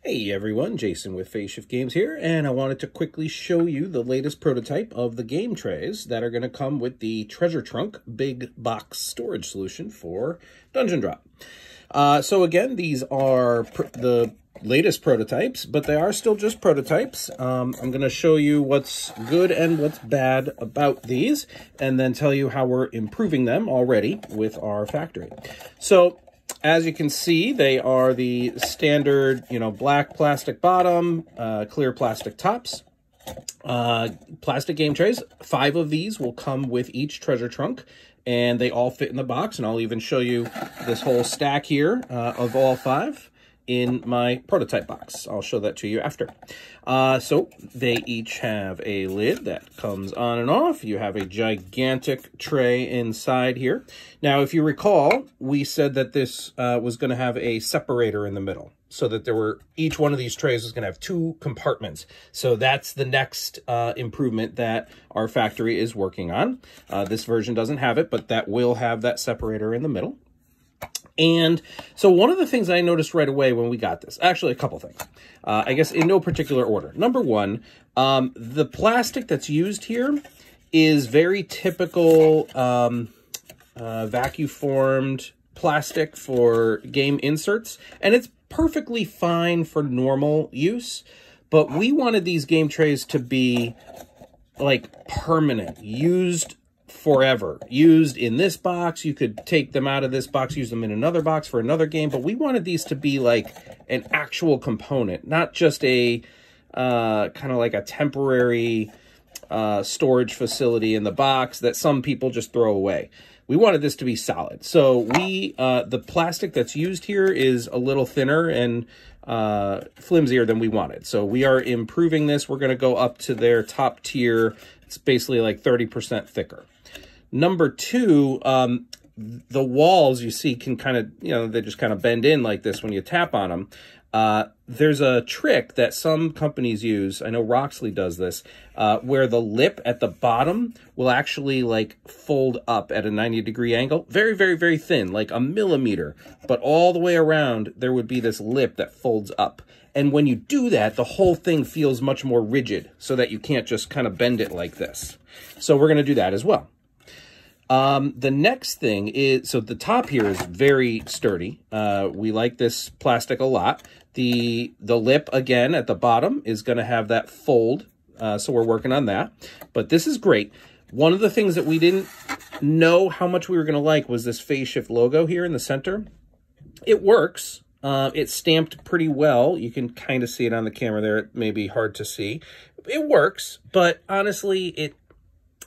Hey everyone, Jason with Phase Shift Games here, and I wanted to quickly show you the latest prototype of the game trays that are going to come with the Treasure Trunk big box storage solution for Dungeon Drop. So again, these are the latest prototypes, but they are still just prototypes. I'm going to show you what's good and what's bad about these, and then tell you how we're improving them already with our factory. So as you can see, they are the standard, black plastic bottom, clear plastic tops, plastic game trays. 5 of these will come with each treasure trunk, and they all fit in the box. And I'll even show you this whole stack here of all 5 in my prototype box. I'll show that to you after. So they each have a lid that comes on and off. You have a gigantic tray inside here. Now, if you recall, we said that this was going to have a separator in the middle, so that each one of these trays was going to have 2 compartments. So that's the next improvement that our factory is working on. This version doesn't have it, but that will have that separator in the middle. And so one of the things I noticed right away when we got this, actually a couple things, I guess in no particular order. Number one, the plastic that's used here is very typical vacuum-formed plastic for game inserts, and it's perfectly fine for normal use, but we wanted these game trays to be like permanent, used forever, used in this box. You could take them out of this box, use them in another box for another game, but we wanted these to be like an actual component, not just a kind of like a temporary storage facility in the box that some people just throw away. We wanted this to be solid. So the plastic that's used here is a little thinner and flimsier than we wanted. So we are improving this. We're going to go up to their top tier. It's basically like 30% thicker. Number 2, the walls you see can kind of, they just kind of bend in like this when you tap on them. There's a trick that some companies use, I know Roxley does this, where the lip at the bottom will actually like fold up at a 90-degree angle. Very, very, very thin, like a millimeter. But all the way around, there would be this lip that folds up. And when you do that, the whole thing feels much more rigid so that you can't just kind of bend it like this. So we're going to do that as well. The next thing is, so the top here is very sturdy. We like this plastic a lot. The lip, again, at the bottom is going to have that fold, so we're working on that. But this is great. One of the things that we didn't know how much we were going to like was this Phase Shift logo here in the center. It works. It's stamped pretty well. You can kind of see it on the camera there. It may be hard to see. It works, but honestly,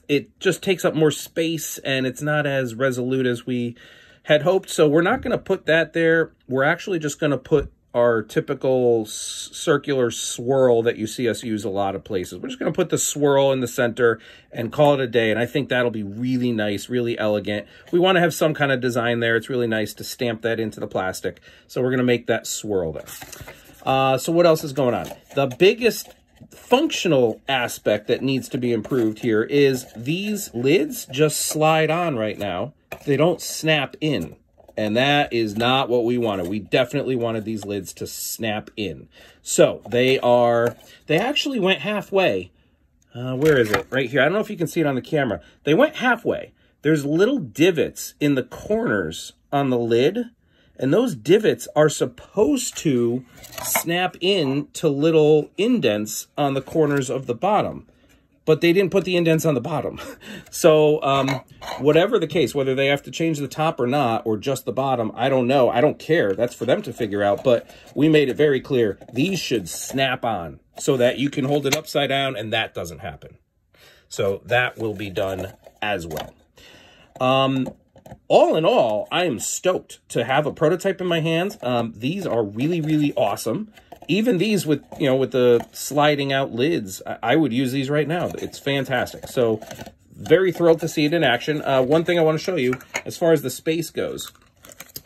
it just takes up more space, and it's not as resolute as we had hoped. So we're not going to put that there. We're actually just going to put our typical circular swirl that you see us use a lot of places. We're just going to put the swirl in the center and call it a day, and I think that'll be really nice, really elegant. We want to have some kind of design there. It's really nice to stamp that into the plastic, so we're going to make that swirl there. So what else is going on? The biggest functional aspect that needs to be improved here is these lids just slide on right now. They don't snap in, and that is not what we wanted. We definitely wanted these lids to snap in. So they actually went halfway. Where is it? Right here. I don't know if you can see it on the camera. They went halfway. There's little divots in the corners on the lid, and those divots are supposed to snap in to little indents on the corners of the bottom. But they didn't put the indents on the bottom. So whatever the case, whether they have to change the top or not, or just the bottom, I don't know. I don't care. That's for them to figure out. But we made it very clear. These should snap on so that you can hold it upside down, and that doesn't happen. So that will be done as well. All in all, I am stoked to have a prototype in my hands. These are really, really awesome. Even these with, with the sliding out lids, I would use these right now. It's fantastic. So very thrilled to see it in action. One thing I want to show you, as far as the space goes,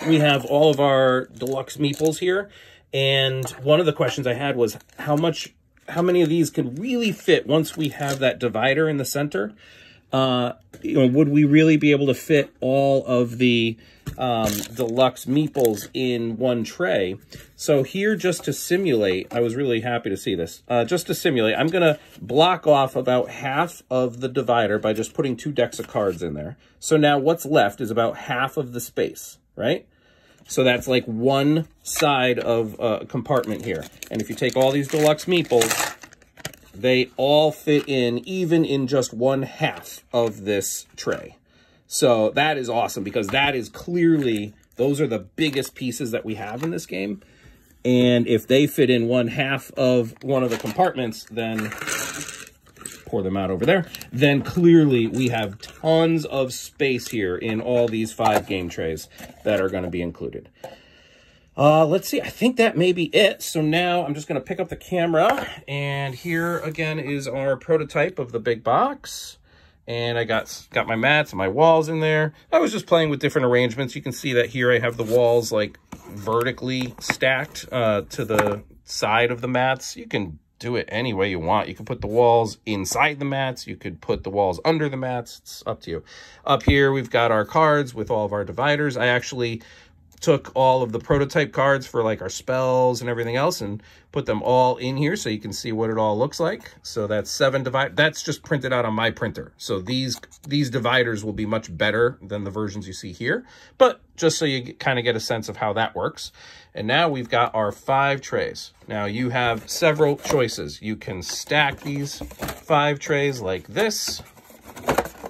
we have all of our deluxe meeples here. And one of the questions I had was how many of these can really fit once we have that divider in the center. would we really be able to fit all of the deluxe meeples in one tray? So here, just to simulate, I was really happy to see this. Just to simulate, I'm going to block off about half of the divider by just putting 2 decks of cards in there. So now what's left is about half of the space, right? So that's like one side of a compartment here. And if you take all these deluxe meeples, they all fit in, even in just 1/2 of this tray. So that is awesome, because that is clearly, those are the biggest pieces that we have in this game. And if they fit in 1/2 of one of the compartments, then pour them out over there, then clearly we have tons of space here in all these 5 game trays that are going to be included. Let's see, I think that may be it. So now I'm just going to pick up the camera, and here again is our prototype of the big box. And I got my mats and my walls in there. I was just playing with different arrangements. You can see that here I have the walls like vertically stacked to the side of the mats. You can do it any way you want. You can put the walls inside the mats. You could put the walls under the mats. It's up to you. Up here, we've got our cards with all of our dividers. I actually took all of the prototype cards for like our spells and everything else and put them all in here so you can see what it all looks like. So that's 7 dividers. That's just printed out on my printer. So these dividers will be much better than the versions you see here, but just so you kind of get a sense of how that works. And now we've got our 5 trays. Now you have several choices. You can stack these 5 trays like this,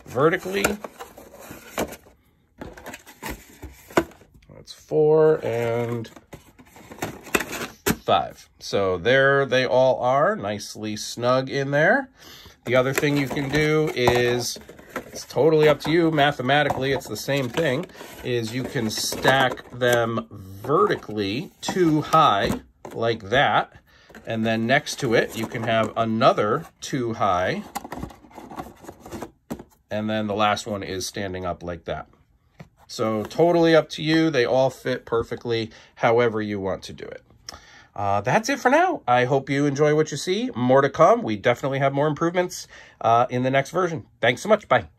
vertically. That's 4 and 5. So there they all are, nicely snug in there. The other thing you can do is, it's totally up to you, mathematically it's the same thing, is you can stack them vertically 2 high like that, and then next to it you can have another 2 high, and then the last one is standing up like that. So totally up to you. They all fit perfectly however you want to do it. That's it for now. I hope you enjoy what you see. More to come. We definitely have more improvements in the next version. Thanks so much. Bye.